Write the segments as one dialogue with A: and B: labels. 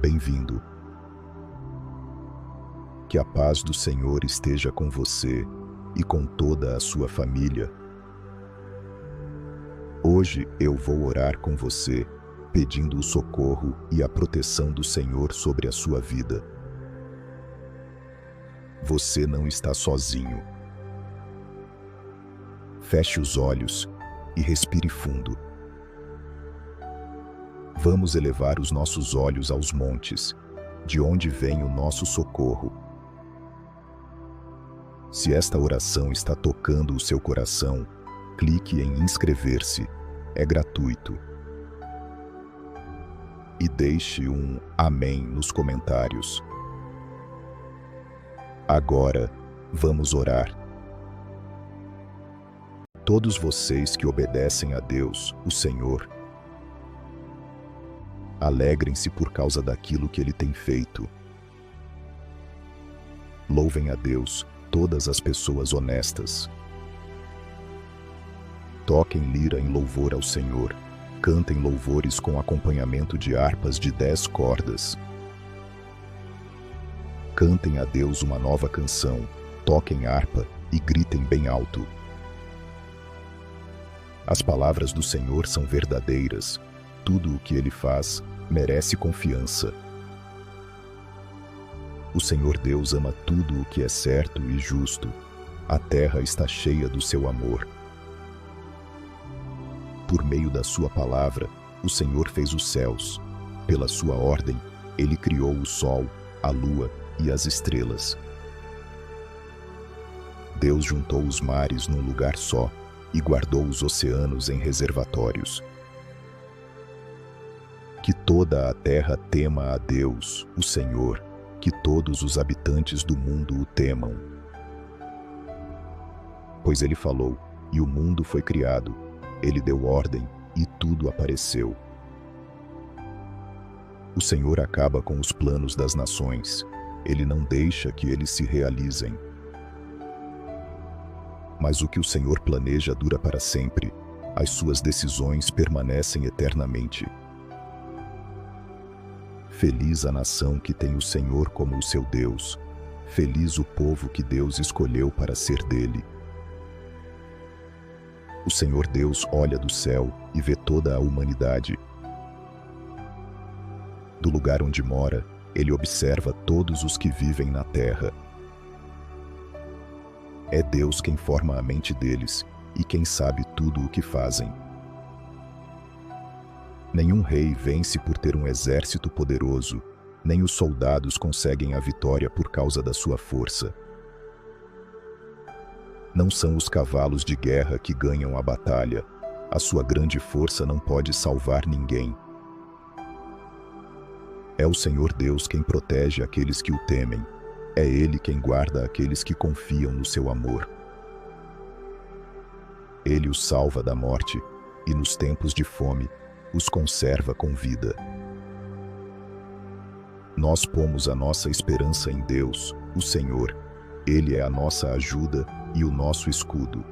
A: bem-vindo. Que a paz do Senhor esteja com você e com toda a sua família. Hoje eu vou orar com você, pedindo o socorro e a proteção do Senhor sobre a sua vida. Você não está sozinho. Feche os olhos e respire fundo. Vamos elevar os nossos olhos aos montes, de onde vem o nosso socorro. Se esta oração está tocando o seu coração, clique em inscrever-se, é gratuito. E deixe um amém nos comentários. Agora, vamos orar. Todos vocês que obedecem a Deus, o Senhor, alegrem-se por causa daquilo que Ele tem feito. Louvem a Deus todas as pessoas honestas. Toquem lira em louvor ao Senhor. Cantem louvores com acompanhamento de harpas de 10 cordas. Cantem a Deus uma nova canção. Toquem harpa e gritem bem alto. As palavras do Senhor são verdadeiras. Tudo o que Ele faz merece confiança. O Senhor Deus ama tudo o que é certo e justo. A terra está cheia do seu amor. Por meio da sua palavra, o Senhor fez os céus. Pela sua ordem, Ele criou o sol, a lua e as estrelas. Deus juntou os mares num lugar só e guardou os oceanos em reservatórios. Que toda a terra tema a Deus, o Senhor, que todos os habitantes do mundo o temam. Pois Ele falou, e o mundo foi criado. Ele deu ordem, e tudo apareceu. O Senhor acaba com os planos das nações. Ele não deixa que eles se realizem. Mas o que o Senhor planeja dura para sempre. As suas decisões permanecem eternamente. Feliz a nação que tem o Senhor como o seu Deus. Feliz o povo que Deus escolheu para ser dele. O Senhor Deus olha do céu e vê toda a humanidade. Do lugar onde mora, Ele observa todos os que vivem na terra. É Deus quem forma a mente deles e quem sabe tudo o que fazem. Nenhum rei vence por ter um exército poderoso, nem os soldados conseguem a vitória por causa da sua força. Não são os cavalos de guerra que ganham a batalha. A sua grande força não pode salvar ninguém. É o Senhor Deus quem protege aqueles que o temem. É Ele quem guarda aqueles que confiam no seu amor. Ele os salva da morte e, nos tempos de fome, os conserva com vida. Nós pomos a nossa esperança em Deus, o Senhor. Ele é a nossa ajuda e o nosso escudo.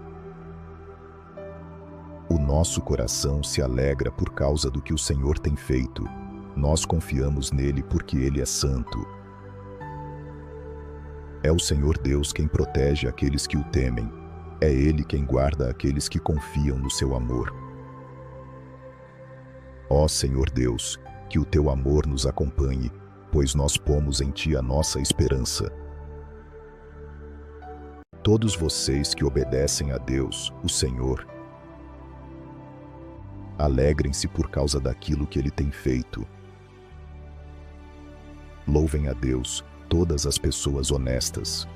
A: O nosso coração se alegra por causa do que o Senhor tem feito. Nós confiamos nele porque Ele é santo. É o Senhor Deus quem protege aqueles que o temem. É Ele quem guarda aqueles que confiam no seu amor. Ó Senhor Deus, que o teu amor nos acompanhe, pois nós pomos em ti a nossa esperança. Todos vocês que obedecem a Deus, o Senhor, alegrem-se por causa daquilo que Ele tem feito. Louvem a Deus todas as pessoas honestas.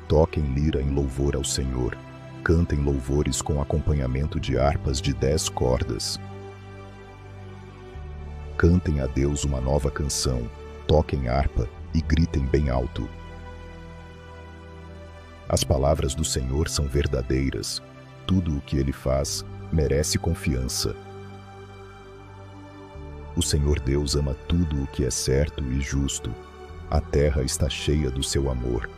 A: Toquem lira em louvor ao Senhor. Cantem louvores com acompanhamento de harpas de 10 cordas. Cantem a Deus uma nova canção. Toquem harpa e gritem bem alto. As palavras do Senhor são verdadeiras. Tudo o que Ele faz merece confiança. O Senhor Deus ama tudo o que é certo e justo. A terra está cheia do seu amor.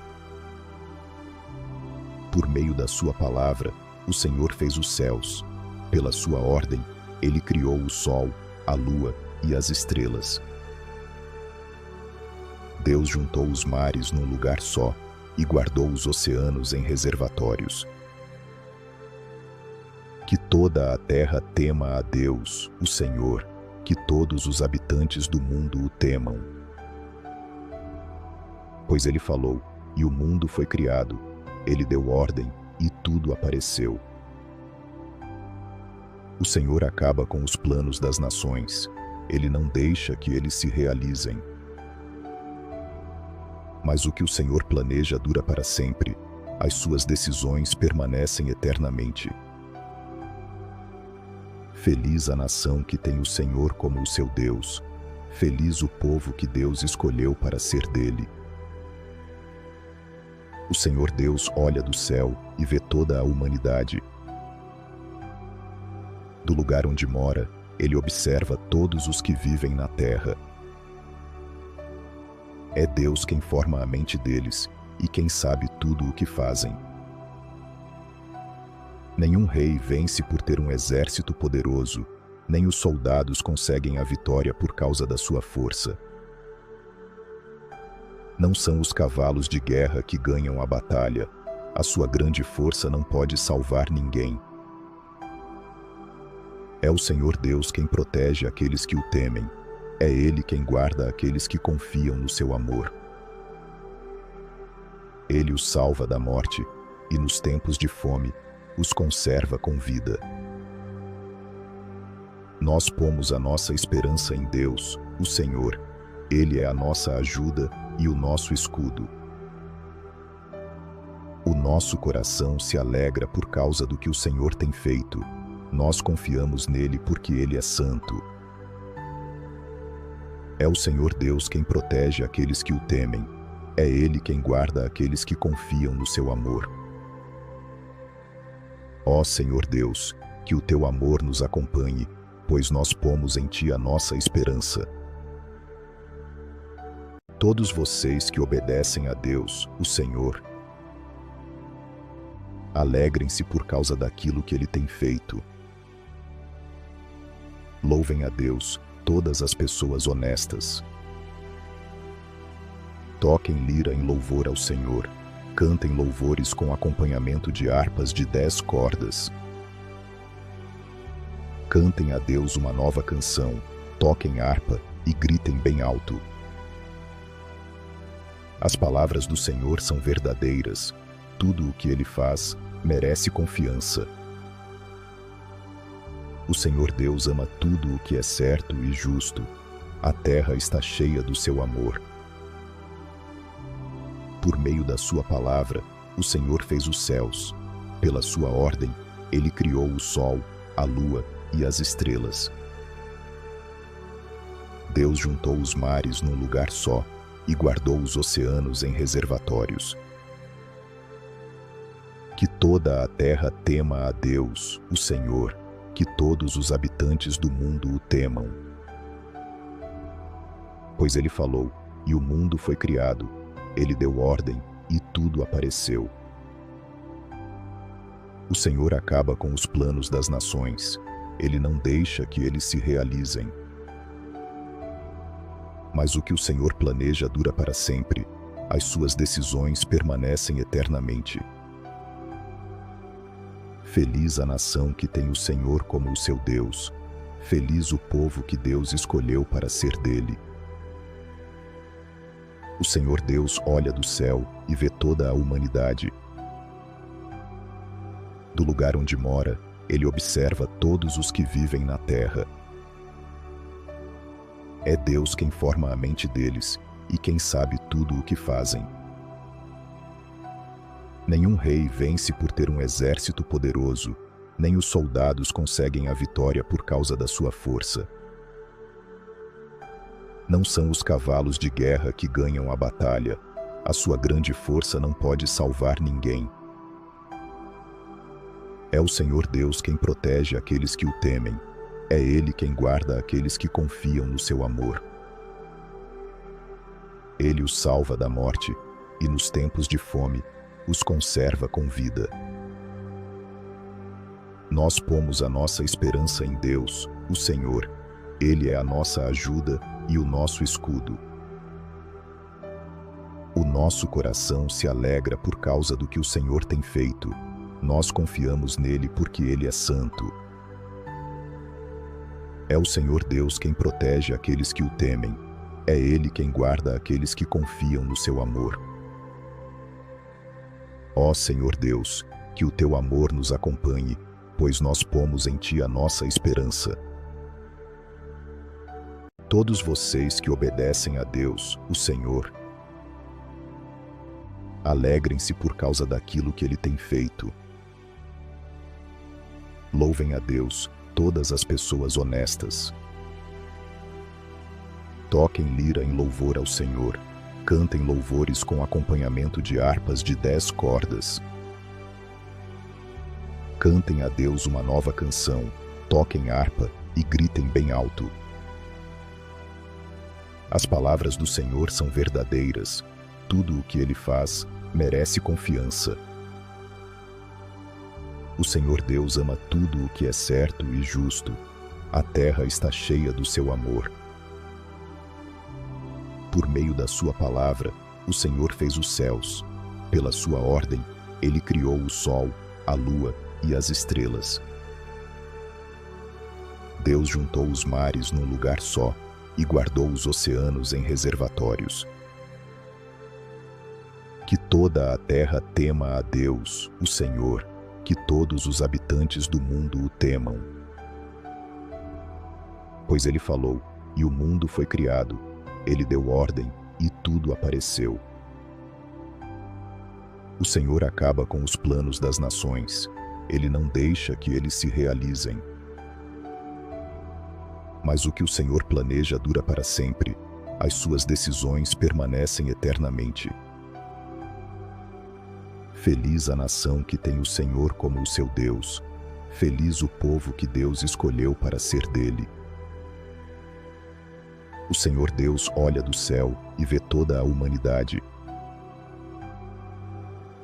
A: Por meio da sua palavra, o Senhor fez os céus. Pela sua ordem, Ele criou o sol, a lua e as estrelas. Deus juntou os mares num lugar só e guardou os oceanos em reservatórios. Que toda a terra tema a Deus, o Senhor, que todos os habitantes do mundo o temam. Pois ele falou, e o mundo foi criado, ele deu ordem, e tudo apareceu. O Senhor acaba com os planos das nações, ele não deixa que eles se realizem. Mas o que o Senhor planeja dura para sempre, as suas decisões permanecem eternamente. Feliz a nação que tem o Senhor como o seu Deus, feliz o povo que Deus escolheu para ser dele. O Senhor Deus olha do céu e vê toda a humanidade. Do lugar onde mora, ele observa todos os que vivem na terra. É Deus quem forma a mente deles e quem sabe tudo o que fazem. Nenhum rei vence por ter um exército poderoso, nem os soldados conseguem a vitória por causa da sua força. Não são os cavalos de guerra que ganham a batalha, a sua grande força não pode salvar ninguém. É o Senhor Deus quem protege aqueles que o temem, é Ele quem guarda aqueles que confiam no seu amor. Ele os salva da morte e nos tempos de fome, os conserva com vida. Nós pomos a nossa esperança em Deus, o Senhor. Ele é a nossa ajuda e o nosso escudo. O nosso coração se alegra por causa do que o Senhor tem feito. Nós confiamos nele porque ele é santo. É o Senhor Deus quem protege aqueles que o temem. É ele quem guarda aqueles que confiam no seu amor. Ó Senhor Deus, que o teu amor nos acompanhe, pois nós pomos em ti a nossa esperança. Todos vocês que obedecem a Deus, o Senhor, alegrem-se por causa daquilo que ele tem feito. Louvem a Deus, todas as pessoas honestas. Toquem lira em louvor ao Senhor. Cantem louvores com acompanhamento de harpas de 10 cordas. Cantem a Deus uma nova canção, toquem harpa e gritem bem alto. As palavras do Senhor são verdadeiras, tudo o que ele faz merece confiança. O Senhor Deus ama tudo o que é certo e justo, a terra está cheia do seu amor. Por meio da sua palavra, o Senhor fez os céus. Pela sua ordem, ele criou o sol, a lua e as estrelas. Deus juntou os mares num lugar só e guardou os oceanos em reservatórios. Que toda a terra tema a Deus, o Senhor, que todos os habitantes do mundo o temam. Pois ele falou, e o mundo foi criado. Ele deu ordem, e tudo apareceu. O Senhor acaba com os planos das nações. Ele não deixa que eles se realizem. Mas o que o Senhor planeja dura para sempre. As suas decisões permanecem eternamente. Feliz a nação que tem o Senhor como o seu Deus. Feliz o povo que Deus escolheu para ser dele. O Senhor Deus olha do céu e vê toda a humanidade. Do lugar onde mora, ele observa todos os que vivem na terra. É Deus quem forma a mente deles e quem sabe tudo o que fazem. Nenhum rei vence por ter um exército poderoso, nem os soldados conseguem a vitória por causa da sua força. Não são os cavalos de guerra que ganham a batalha, a sua grande força não pode salvar ninguém. É o Senhor Deus quem protege aqueles que o temem, é Ele quem guarda aqueles que confiam no seu amor. Ele os salva da morte e nos tempos de fome, os conserva com vida. Nós pomos a nossa esperança em Deus, o Senhor. Ele é a nossa ajuda e o nosso escudo. O nosso coração se alegra por causa do que o Senhor tem feito. Nós confiamos nele porque ele é santo. É o Senhor Deus quem protege aqueles que o temem. É ele quem guarda aqueles que confiam no seu amor. Ó Senhor Deus, que o teu amor nos acompanhe, pois nós pomos em ti a nossa esperança. Todos vocês que obedecem a Deus, o Senhor, alegrem-se por causa daquilo que ele tem feito. Louvem a Deus, todas as pessoas honestas. Toquem lira em louvor ao Senhor. Cantem louvores com acompanhamento de harpas de 10 cordas. Cantem a Deus uma nova canção. Toquem harpa e gritem bem alto. As palavras do Senhor são verdadeiras. Tudo o que ele faz merece confiança. O Senhor Deus ama tudo o que é certo e justo. A terra está cheia do seu amor. Por meio da sua palavra, o Senhor fez os céus. Pela sua ordem, ele criou o sol, a lua e as estrelas. Deus juntou os mares num lugar só e guardou os oceanos em reservatórios. Que toda a terra tema a Deus, o Senhor, que todos os habitantes do mundo o temam. Pois ele falou, e o mundo foi criado. Ele deu ordem, e tudo apareceu. O Senhor acaba com os planos das nações. Ele não deixa que eles se realizem. Mas o que o Senhor planeja dura para sempre. As suas decisões permanecem eternamente. Feliz a nação que tem o Senhor como o seu Deus. Feliz o povo que Deus escolheu para ser dele. O Senhor Deus olha do céu e vê toda a humanidade.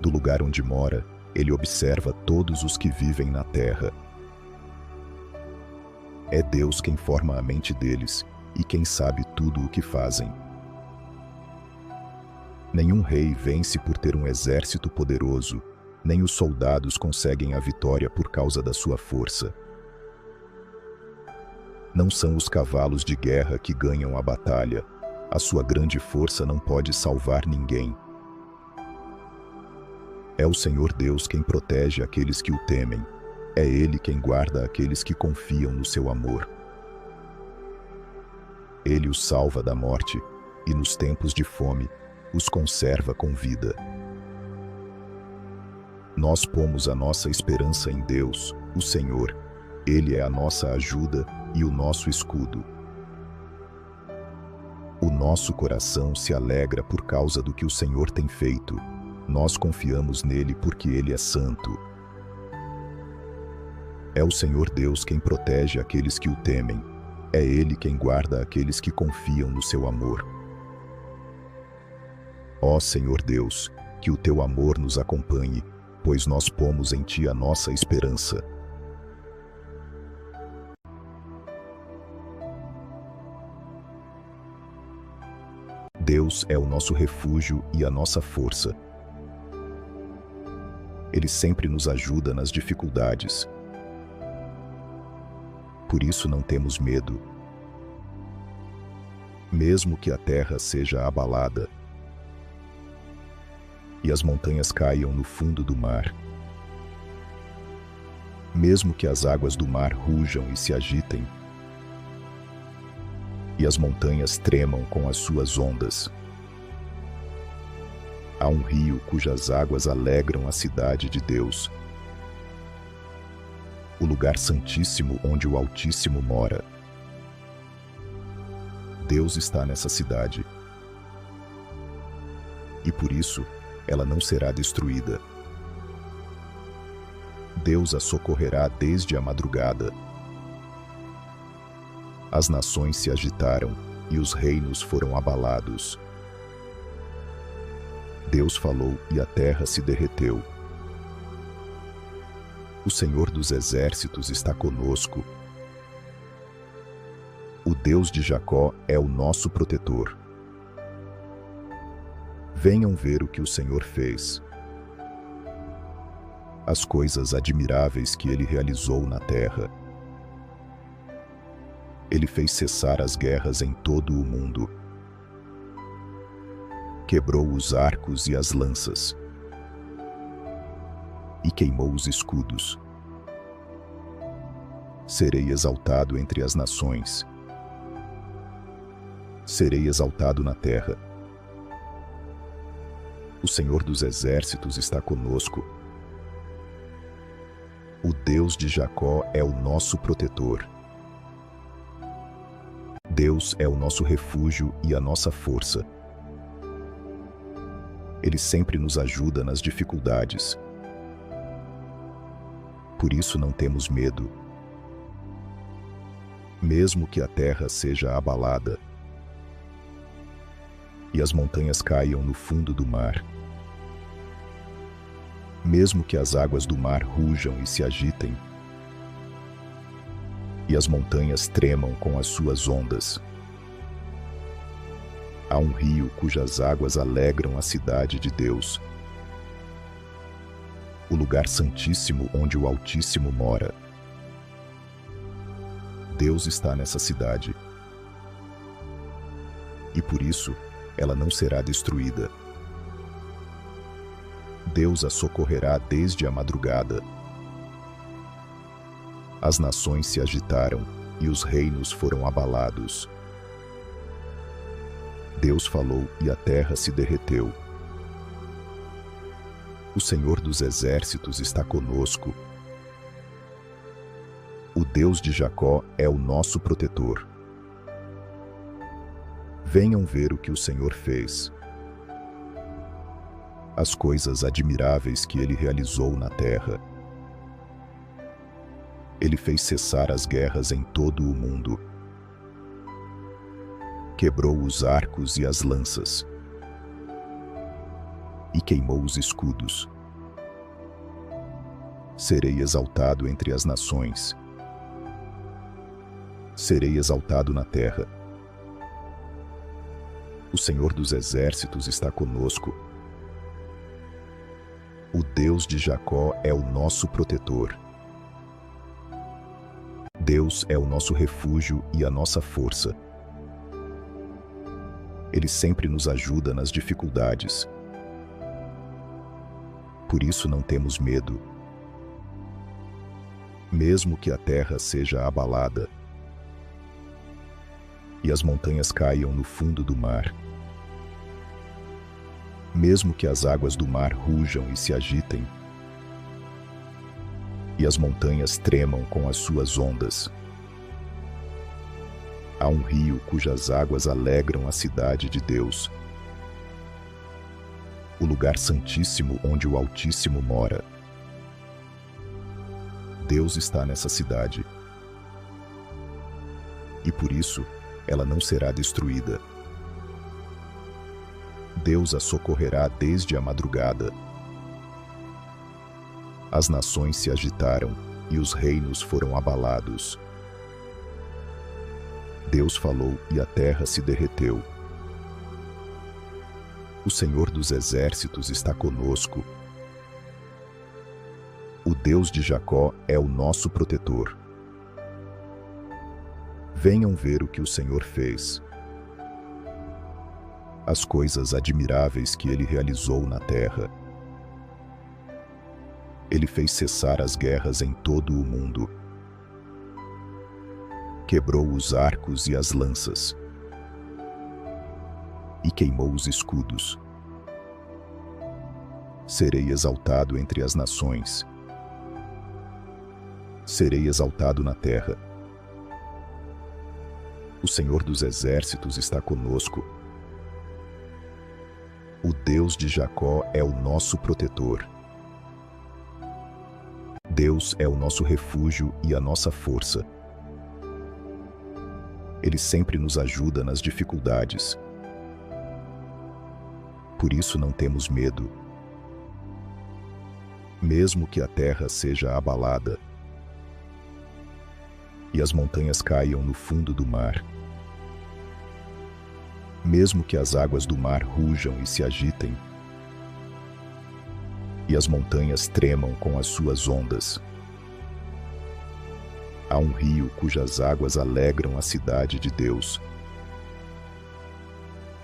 A: Do lugar onde mora, ele observa todos os que vivem na terra. É Deus quem forma a mente deles e quem sabe tudo o que fazem. Nenhum rei vence por ter um exército poderoso, nem os soldados conseguem a vitória por causa da sua força. Não são os cavalos de guerra que ganham a batalha. A sua grande força não pode salvar ninguém. É o Senhor Deus quem protege aqueles que o temem. É ele quem guarda aqueles que confiam no seu amor. Ele os salva da morte e, nos tempos de fome, os conserva com vida. Nós pomos a nossa esperança em Deus, o Senhor. Ele é a nossa ajuda e o nosso escudo. O nosso coração se alegra por causa do que o Senhor tem feito. Nós confiamos nele porque ele é santo. É o Senhor Deus quem protege aqueles que o temem. É ele quem guarda aqueles que confiam no seu amor. Ó Senhor Deus, que o teu amor nos acompanhe, pois nós pomos em ti a nossa esperança. Deus é o nosso refúgio e a nossa força. Ele sempre nos ajuda nas dificuldades. Por isso não temos medo. Mesmo que a terra seja abalada e as montanhas caiam no fundo do mar, mesmo que as águas do mar rujam e se agitem, e as montanhas tremam com as suas ondas, há um rio cujas águas alegram a cidade de Deus, o lugar santíssimo onde o Altíssimo mora. Deus está nessa cidade, e por isso ela não será destruída. Deus a socorrerá desde a madrugada. As nações se agitaram e os reinos foram abalados. Deus falou e a terra se derreteu. O Senhor dos exércitos está conosco. O Deus de Jacó é o nosso protetor. Venham ver o que o Senhor fez, as coisas admiráveis que Ele realizou na terra. Ele fez cessar as guerras em todo o mundo. Quebrou os arcos e as lanças. E queimou os escudos. Serei exaltado entre as nações. Serei exaltado na terra. O Senhor dos exércitos está conosco. O Deus de Jacó é o nosso protetor. Deus é o nosso refúgio e a nossa força. Ele sempre nos ajuda nas dificuldades. Por isso não temos medo. Mesmo que a terra seja abalada e as montanhas caiam no fundo do mar, mesmo que as águas do mar rujam e se agitem, e as montanhas tremam com as suas ondas, há um rio cujas águas alegram a cidade de Deus, o lugar santíssimo onde o Altíssimo mora. Deus está nessa cidade, e por isso ela não será destruída. Deus a socorrerá desde a madrugada. As nações se agitaram e os reinos foram abalados. Deus falou e a terra se derreteu. O Senhor dos exércitos está conosco. O Deus de Jacó é o nosso protetor. Venham ver o que o Senhor fez, as coisas admiráveis que Ele realizou na terra. Ele fez cessar as guerras em todo o mundo. Quebrou os arcos e as lanças. E queimou os escudos. Serei exaltado entre as nações. Serei exaltado na terra. O Senhor dos exércitos está conosco. O Deus de Jacó é o nosso protetor. Deus é o nosso refúgio e a nossa força. Ele sempre nos ajuda nas dificuldades. Por isso não temos medo. Mesmo que a terra seja abalada e as montanhas caiam no fundo do mar, mesmo que as águas do mar rujam e se agitem, e as montanhas tremam com as suas ondas, há um rio cujas águas alegram a cidade de Deus, o lugar santíssimo onde o Altíssimo mora. Deus está nessa cidade, e por isso ela não será destruída. Deus a socorrerá desde a madrugada. As nações se agitaram e os reinos foram abalados. Deus falou e a terra se derreteu. O Senhor dos exércitos está conosco. O Deus de Jacó é o nosso protetor. Venham ver o que o Senhor fez, as coisas admiráveis que Ele realizou na terra. Ele fez cessar as guerras em todo o mundo. Quebrou os arcos e as lanças. E queimou os escudos. Serei exaltado entre as nações. Serei exaltado na terra. O Senhor dos exércitos está conosco. O Deus de Jacó é o nosso protetor. Deus é o nosso refúgio e a nossa força. Ele sempre nos ajuda nas dificuldades. Por isso não temos medo. Mesmo que a terra seja abalada e as montanhas caiam no fundo do mar, Mesmo que as águas do mar rujam e se agitem, e as montanhas tremam com as suas ondas, há um rio cujas águas alegram a cidade de Deus,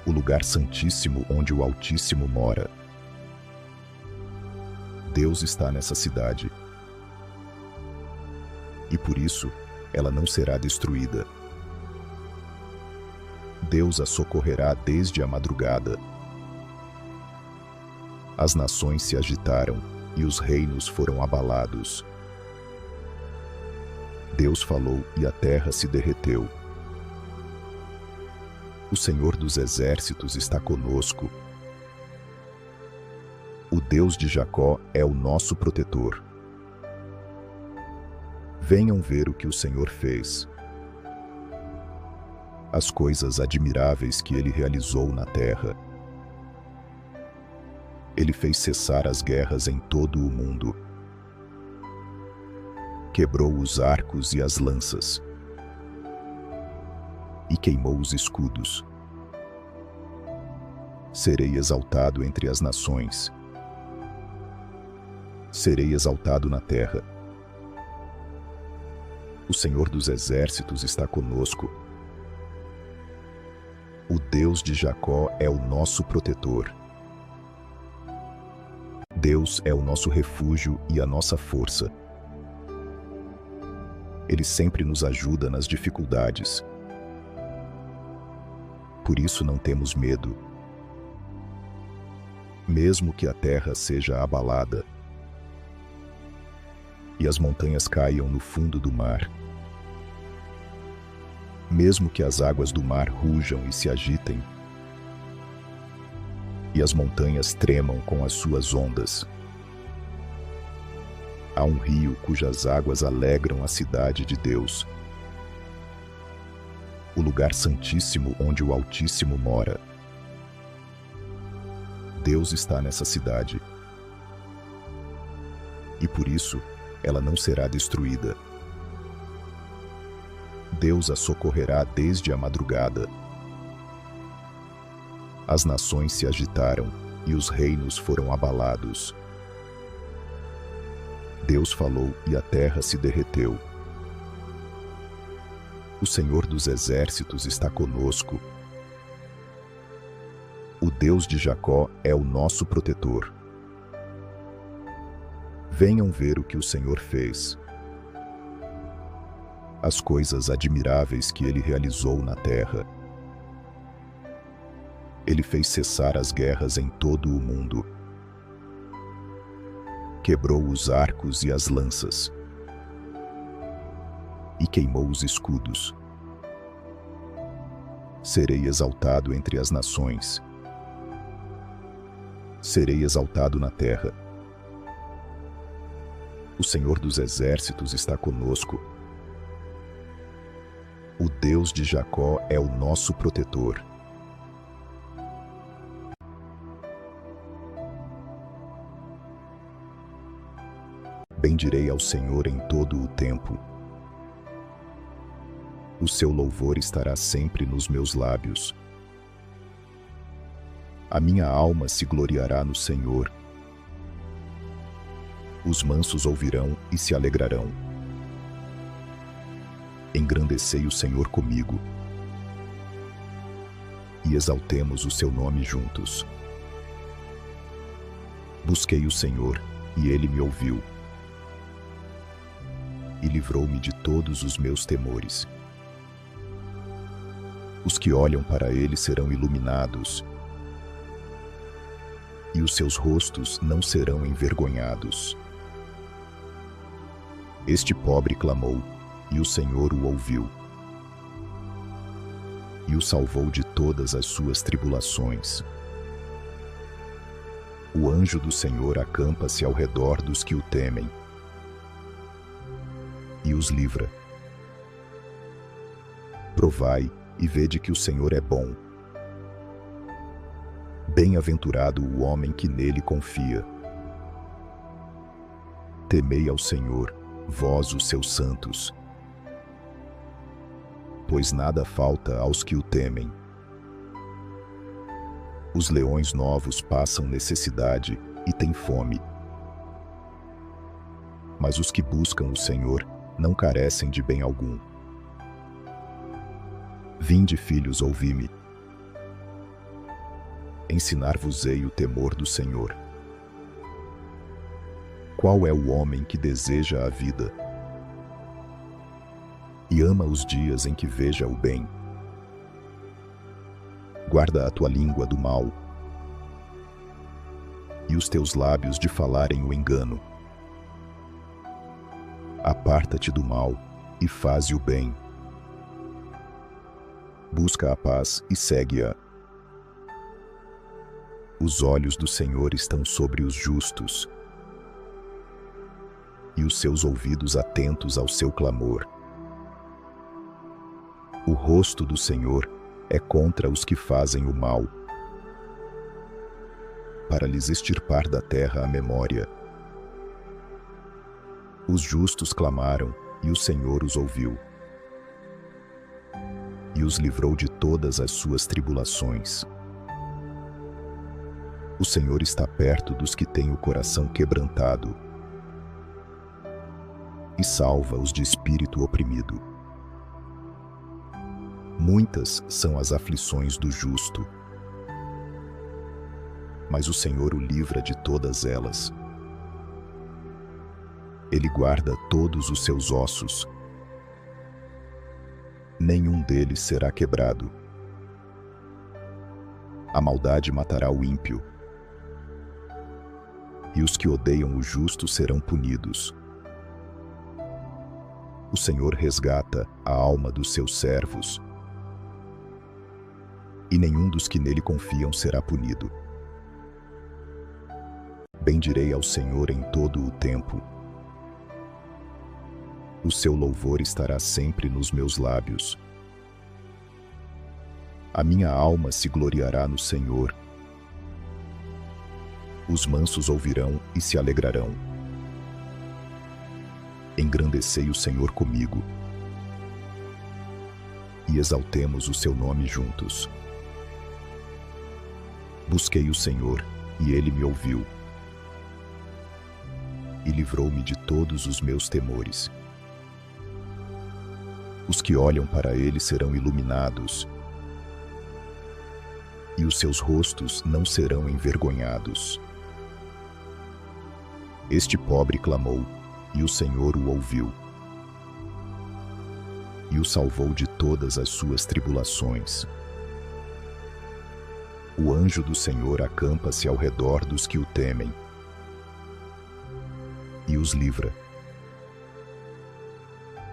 A: o lugar santíssimo onde o Altíssimo mora. Deus está nessa cidade, e por isso ela não será destruída. Deus a socorrerá desde a madrugada. As nações se agitaram e os reinos foram abalados. Deus falou e a terra se derreteu. O Senhor dos exércitos está conosco. O Deus de Jacó é o nosso protetor. Venham ver o que o Senhor fez, as coisas admiráveis que Ele realizou na terra. Ele fez cessar as guerras em todo o mundo. Quebrou os arcos e as lanças. E queimou os escudos. Serei exaltado entre as nações. Serei exaltado na terra. O Senhor dos exércitos está conosco. O Deus de Jacó é o nosso protetor. Deus é o nosso refúgio e a nossa força. Ele sempre nos ajuda nas dificuldades. Por isso não temos medo. Mesmo que a terra seja abalada e as montanhas caiam no fundo do mar, mesmo que as águas do mar rujam e se agitem, e as montanhas tremam com as suas ondas, há um rio cujas águas alegram a cidade de Deus, o lugar santíssimo onde o Altíssimo mora. Deus está nessa cidade, e por isso ela não será destruída. Deus a socorrerá desde a madrugada. As nações se agitaram e os reinos foram abalados. Deus falou e a terra se derreteu. O Senhor dos exércitos está conosco. O Deus de Jacó é o nosso protetor. Venham ver o que o Senhor fez, as coisas admiráveis que Ele realizou na terra. Ele fez cessar as guerras em todo o mundo. Quebrou os arcos e as lanças. E queimou os escudos. Serei exaltado entre as nações. Serei exaltado na terra. O Senhor dos exércitos está conosco. O Deus de Jacó é o nosso protetor. Bendirei ao Senhor em todo o tempo. O seu louvor estará sempre nos meus lábios. A minha alma se gloriará no Senhor. Os mansos ouvirão e se alegrarão. Engrandecei o Senhor comigo, e exaltemos o seu nome juntos. Busquei o Senhor, e Ele me ouviu, e livrou-me de todos os meus temores. Os que olham para Ele serão iluminados, e os seus rostos não serão envergonhados. Este pobre clamou, e o Senhor o ouviu, e o salvou de todas as suas tribulações. O anjo do Senhor acampa-se ao redor dos que o temem, e os livra. Provai e vede que o Senhor é bom. Bem-aventurado o homem que nele confia. Temei ao Senhor, vós os seus santos, pois nada falta aos que o temem. Os leões novos passam necessidade e têm fome. Mas os que buscam o Senhor não carecem de bem algum. Vinde, filhos, ouvi-me. Ensinar-vos-ei o temor do Senhor. Qual é o homem que deseja a vida e ama os dias em que veja o bem? Guarda a tua língua do mal e os teus lábios de falarem o engano. Aparta-te do mal e faze o bem. Busca a paz e segue-a. Os olhos do Senhor estão sobre os justos e os seus ouvidos atentos ao seu clamor. O rosto do Senhor é contra os que fazem o mal, para lhes extirpar da terra a memória. Os justos clamaram, e o Senhor os ouviu, e os livrou de todas as suas tribulações. O Senhor está perto dos que têm o coração quebrantado, e salva os de espírito oprimido. Muitas são as aflições do justo, mas o Senhor o livra de todas elas. Ele guarda todos os seus ossos, nenhum deles será quebrado. A maldade matará o ímpio, e os que odeiam o justo serão punidos. O Senhor resgata a alma dos seus servos, e nenhum dos que nele confiam será punido. Bendirei ao Senhor em todo o tempo. O seu louvor estará sempre nos meus lábios. A minha alma se gloriará no Senhor. Os mansos ouvirão e se alegrarão. Engrandecei o Senhor comigo, e exaltemos o seu nome juntos. Busquei o Senhor, e ele me ouviu, e livrou-me de todos os meus temores. Os que olham para ele serão iluminados, e os seus rostos não serão envergonhados. Este pobre clamou, e o Senhor o ouviu, e o salvou de todas as suas tribulações. O anjo do Senhor acampa-se ao redor dos que o temem, e os livra.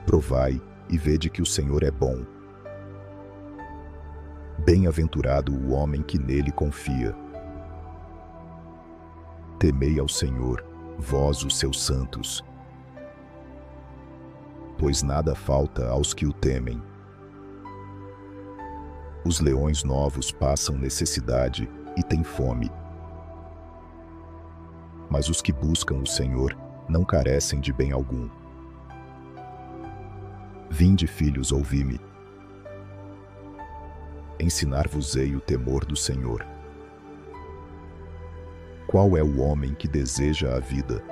A: Provai e vede que o Senhor é bom. Bem-aventurado o homem que nele confia. Temei ao Senhor, vós os seus santos, pois nada falta aos que o temem. Os leões novos passam necessidade e têm fome, mas os que buscam o Senhor não carecem de bem algum. Vinde, filhos, ouvi-me. Ensinar-vos-ei o temor do Senhor. Qual é o homem que deseja a vida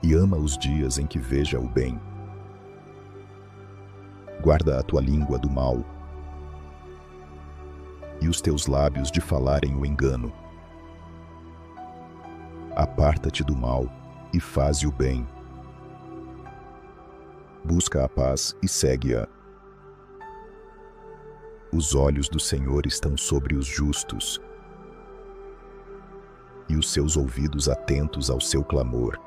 A: e ama os dias em que veja o bem? Guarda a tua língua do mal e os teus lábios de falarem o engano. Aparta-te do mal e faze o bem. Busca a paz e segue-a. Os olhos do Senhor estão sobre os justos, e os seus ouvidos atentos ao seu clamor.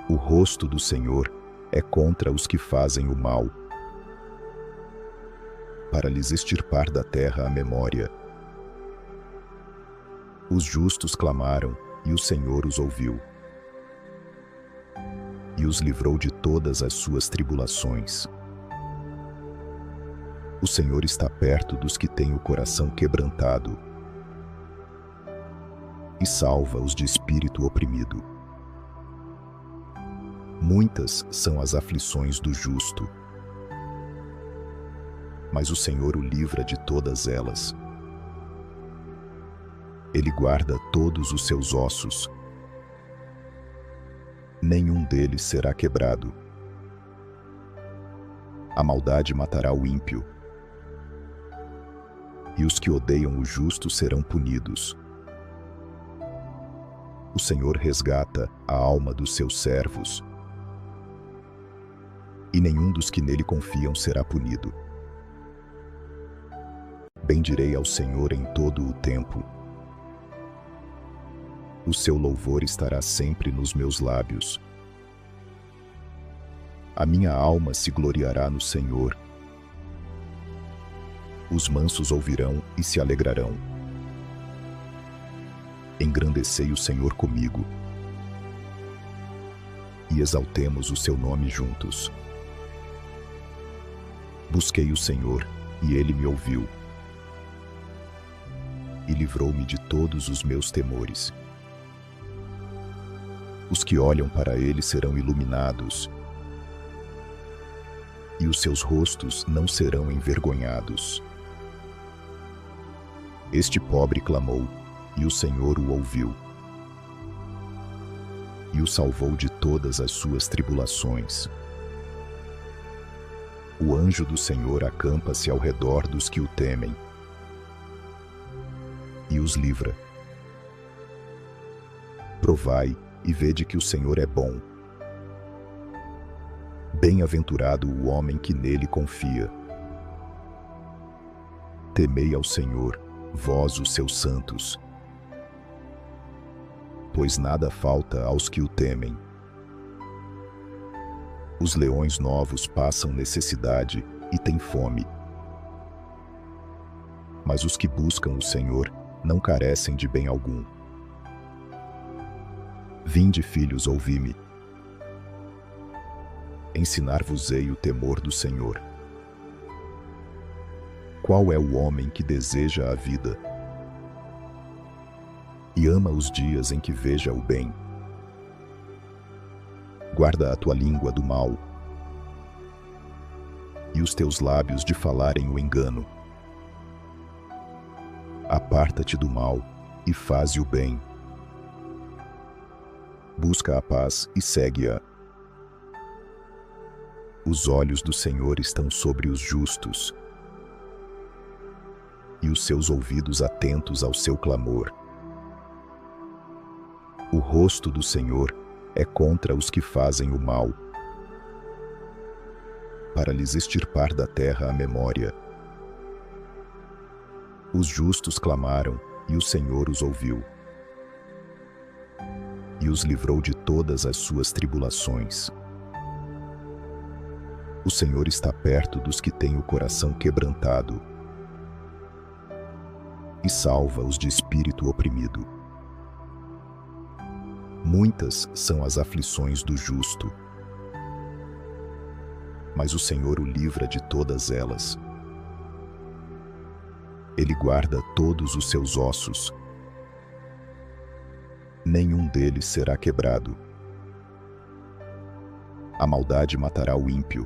A: O rosto do Senhor é contra os que fazem o mal, para lhes extirpar da terra a memória. Os justos clamaram, e o Senhor os ouviu, e os livrou de todas as suas tribulações. O Senhor está perto dos que têm o coração quebrantado, e salva os de espírito oprimido. Muitas são as aflições do justo, mas o Senhor o livra de todas elas. Ele guarda todos os seus ossos. Nenhum deles será quebrado. A maldade matará o ímpio, e os que odeiam o justo serão punidos. O Senhor resgata a alma dos seus servos, e nenhum dos que nele confiam será punido. Bendirei ao Senhor em todo o tempo. O seu louvor estará sempre nos meus lábios. A minha alma se gloriará no Senhor. Os mansos ouvirão e se alegrarão. Engrandecei o Senhor comigo, e exaltemos o seu nome juntos. Busquei o Senhor, e ele me ouviu, e livrou-me de todos os meus temores. Os que olham para ele serão iluminados, e os seus rostos não serão envergonhados. Este pobre clamou, e o Senhor o ouviu, e o salvou de todas as suas tribulações. O anjo do Senhor acampa-se ao redor dos que o temem, e os livra. Provai e vede que o Senhor é bom. Bem-aventurado o homem que nele confia. Temei ao Senhor, vós os seus santos, pois nada falta aos que o temem. Os leões novos passam necessidade e têm fome, mas os que buscam o Senhor não carecem de bem algum. Vinde, filhos, ouvi-me. Ensinar-vos-ei o temor do Senhor. Qual é o homem que deseja a vida e ama os dias em que veja o bem? Guarda a tua língua do mal e os teus lábios de falarem o engano. Aparta-te do mal e faze o bem. Busca a paz e segue-a. Os olhos do Senhor estão sobre os justos, e os seus ouvidos atentos ao seu clamor. O rosto do Senhor é contra os que fazem o mal, para lhes extirpar da terra a memória. Os justos clamaram, e o Senhor os ouviu, e os livrou de todas as suas tribulações. O Senhor está perto dos que têm o coração quebrantado, e salva os de espírito oprimido. Muitas são as aflições do justo, mas o Senhor o livra de todas elas. Ele guarda todos os seus ossos. Nenhum deles será quebrado. A maldade matará o ímpio,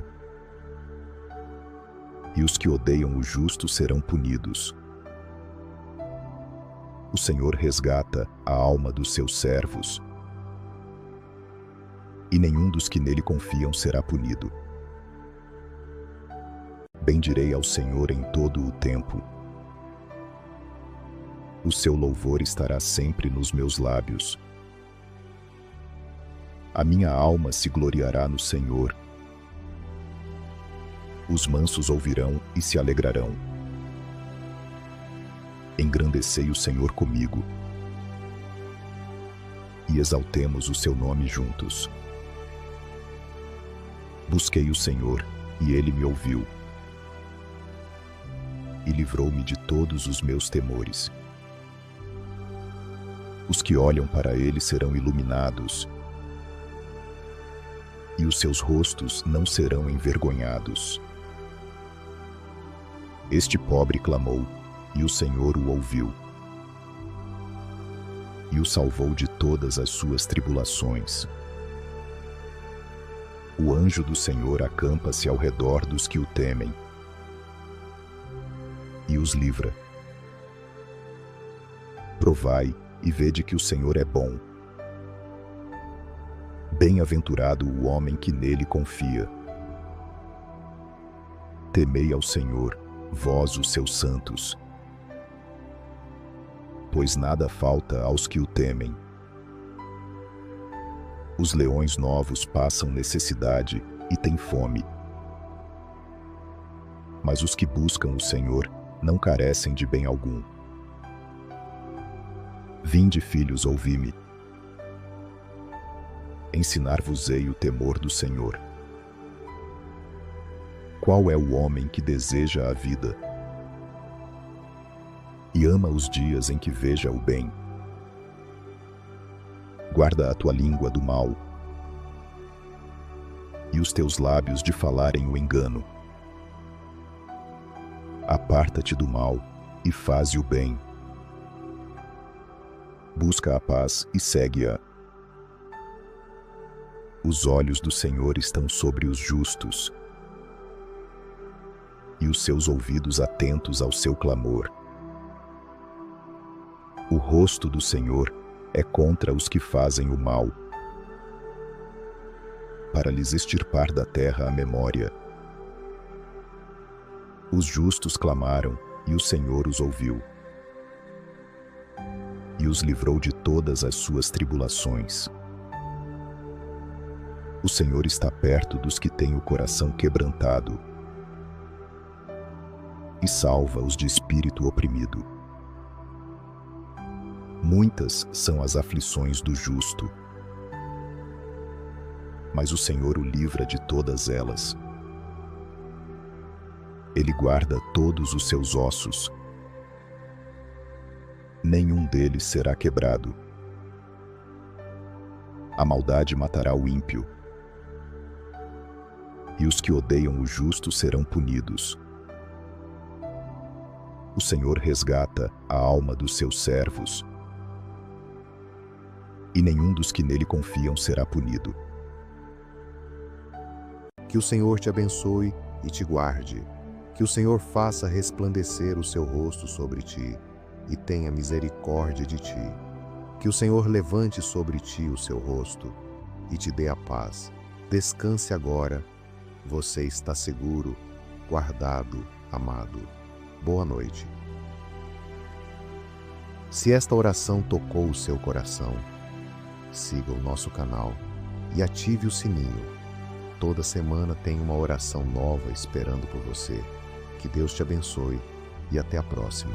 A: e os que odeiam o justo serão punidos. O Senhor resgata a alma dos seus servos, e nenhum dos que nele confiam será punido. Bendirei ao Senhor em todo o tempo. O seu louvor estará sempre nos meus lábios. A minha alma se gloriará no Senhor. Os mansos ouvirão e se alegrarão. Engrandecei o Senhor comigo, e exaltemos o seu nome juntos. Busquei o Senhor, e ele me ouviu, e livrou-me de todos os meus temores. Os que olham para ele serão iluminados, e os seus rostos não serão envergonhados. Este pobre clamou, e o Senhor o ouviu, e o salvou de todas as suas tribulações. O anjo do Senhor acampa-se ao redor dos que o temem, e os livra. Provai e vede que o Senhor é bom. Bem-aventurado o homem que nele confia. Temei ao Senhor, vós os seus santos, pois nada falta aos que o temem. Os leões novos passam necessidade e têm fome, mas os que buscam o Senhor não carecem de bem algum. Vinde, filhos, ouvi-me. Ensinar-vos-ei o temor do Senhor. Qual é o homem que deseja a vida e ama os dias em que veja o bem? Guarda a tua língua do mal e os teus lábios de falarem o engano. Aparta-te do mal e faze o bem. Busca a paz e segue-a. Os olhos do Senhor estão sobre os justos e os seus ouvidos atentos ao seu clamor. O rosto do Senhor é contra os que fazem o mal, para lhes extirpar da terra a memória. Os justos clamaram, e o Senhor os ouviu, e os livrou de todas as suas tribulações. O Senhor está perto dos que têm o coração quebrantado, e salva os de espírito oprimido. Muitas são as aflições do justo, mas o Senhor o livra de todas elas. Ele guarda todos os seus ossos, nenhum deles será quebrado. A maldade matará o ímpio, e os que odeiam o justo serão punidos. O Senhor resgata a alma dos seus servos, e nenhum dos que nele confiam será punido.
B: Que o Senhor te abençoe e te guarde. Que o Senhor faça resplandecer o seu rosto sobre ti e tenha misericórdia de ti. Que o Senhor levante sobre ti o seu rosto e te dê a paz. Descanse agora. Você está seguro, guardado, amado. Boa noite. Se esta oração tocou o seu coração, siga o nosso canal e ative o sininho. Toda semana tem uma oração nova esperando por você. Que Deus te abençoe e até a próxima.